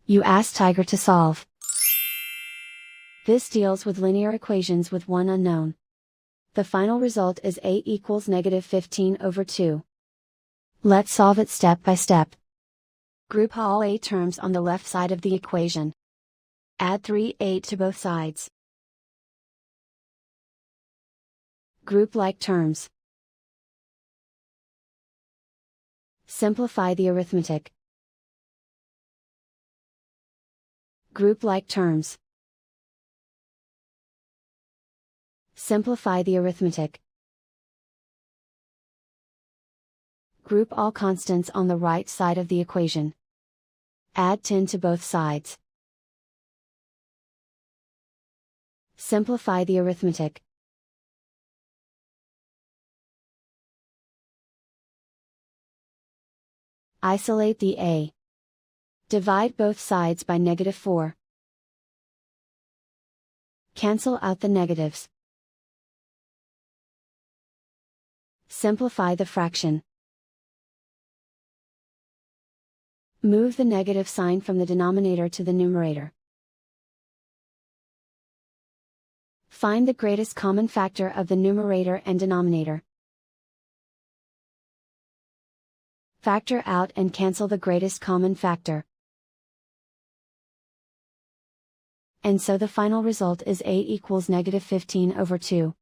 You ask Tiger to solve. This deals with linear equations with one unknown. The final result is a equals -15/2. Let's solve it step by step. Group all a terms on the left side of the equation. Add 3a to both sides. Group like terms. Simplify the arithmetic. Group like terms. Simplify the arithmetic. Group all constants on the right side of the equation. Add 10 to both sides. Simplify the arithmetic. Isolate the a. Divide both sides by -4. Cancel out the negatives. Simplify the fraction. Move the negative sign from the denominator to the numerator. Find the greatest common factor of the numerator and denominator. Factor out and cancel the greatest common factor. And so the final result is a equals -15/2.